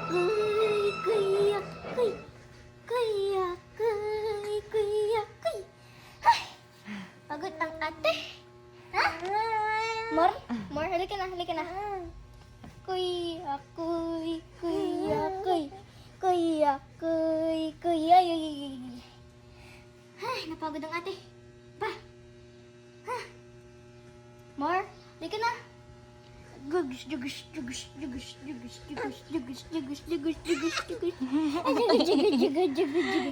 Kuya, kuy. Kuya, kuy. Ay, pagod ang ate. Ha? More, halika na. Kuya, kuy. Kuya, kuy. Ay. Ay, napagod ang ate. Pa. Ha? More, halika na. Gugus.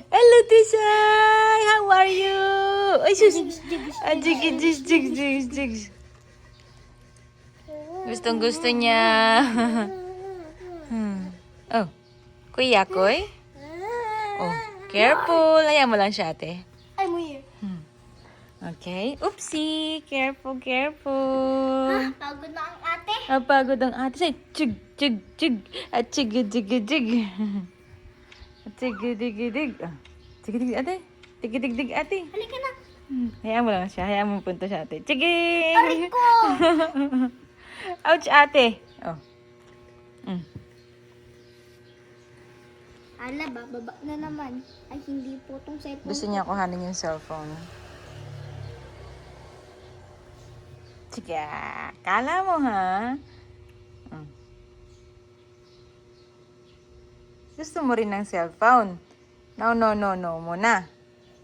Hello, Tisay! How are you? Ay, sus! Jigs. Gustong gusto niya. Oh, Kuya Koy? Oh, careful. Ayaw mo lang siya, ate. Ay, mo here. Okay. Oopsie. Careful. Pagod na ang ate. Pagod ang ate. Say, chig. At chig. At chig. Chig, ate. Dig, ate. Halika na. Hayaan mo lang siya. Hayaan mo punta siya, ate. Chigi! Aray ko. Ouch, ate. Oh. Ala, bababa na naman. Ay, hindi po tong cellphone. Gusto niya kuhanin yung cellphone. Sige, kala mo ha? Gusto mo rin ng cellphone? No muna.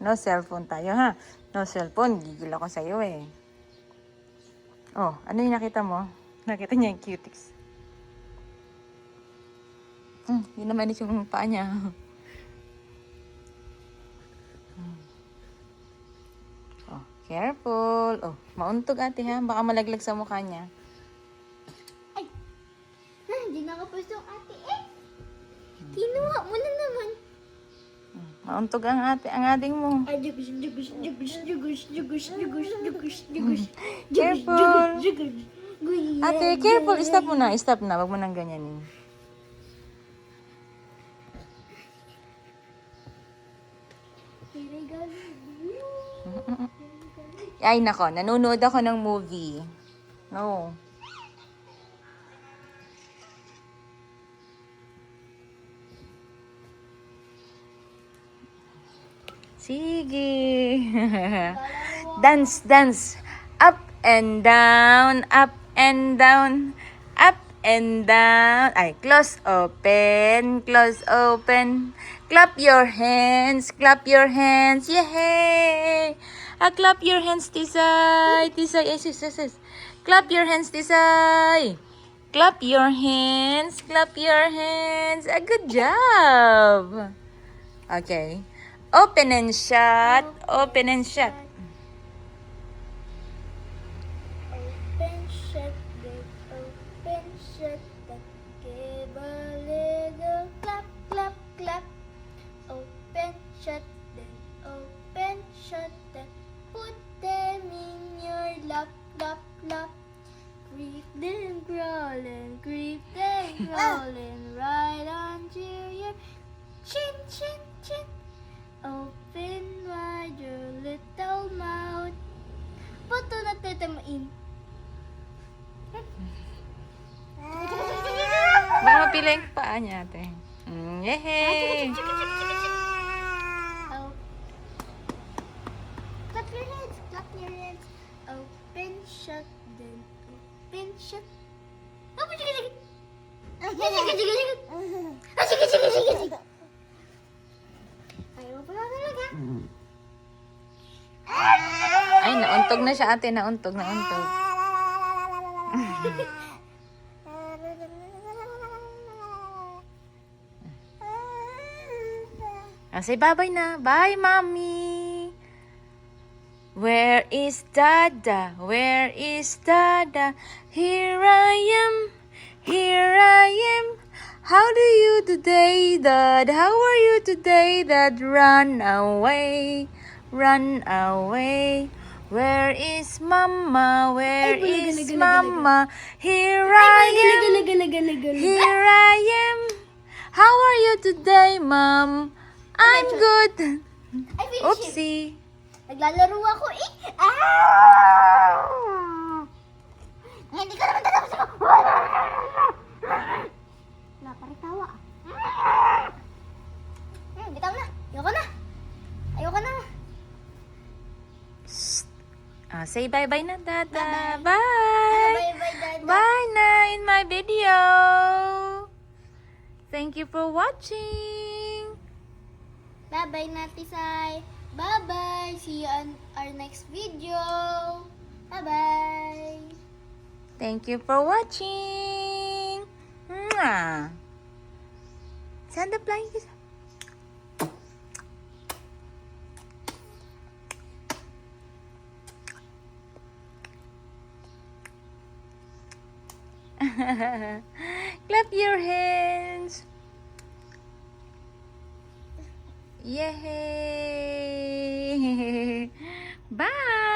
No cellphone tayo ha. No cellphone, gigil ako sa'yo eh. Oh, ano yung nakita mo? Nakita niya yung cutics. Yun naman yung paa niya. Oh, careful. Oh, mauntog ate ha. Baka malaglag sa mukha niya. Ay, hindi na ako pwesto ate eh. Kinuha mo na naman. Mauntog ang ading mo. Ay, jugus. Careful. Guya. Ate, careful. Stop na. Wag mo nang ganyanin. Ay, nako. Nanonood ako ng movie. No. Sige. Dance. Up and down. Ay, close, open. Clap your hands. Yay! Clap your hands, Tisay. Yes. Clap your hands, Tisay. Clap your hands. Good job. Okay. Open and shut. Open, shut, then give a little clap. Open, shut, then put them in your lap. Creep them crawling, right onto your chin. Open wide your little mouth. Puto na tetamain. Baka mapila yung paa niya, ate. Yay! Oh. Clap your hands. Open, shut, then open, shut. Open, sige. Sige. Ayaw mo pala talaga. Ay, nauntog na siya, ate. Nauntog. Say bye-bye na. Bye, Mommy. Where is Dada? Here I am. How do you today, Dad? How are you today, Dad? Run away. Where is Mama? Here I am. How are you today, Mom? I'm good. I finished it. Oopsie. Naglalaro ako eh. Hindi ko naman tatapos ako. Naparitawa. Bitaw na. Ayoko na. Ayoko na. Say bye-bye na, Dada. Bye-bye. Bye! Bye-bye, Dada. Bye na in my video. Thank you for watching. Bye-bye, Natisay. Bye-bye. See you on our next video. Bye-bye. Thank you for watching. Mwah. Saan the flying kiss? Clap your hands. Yay! Bye!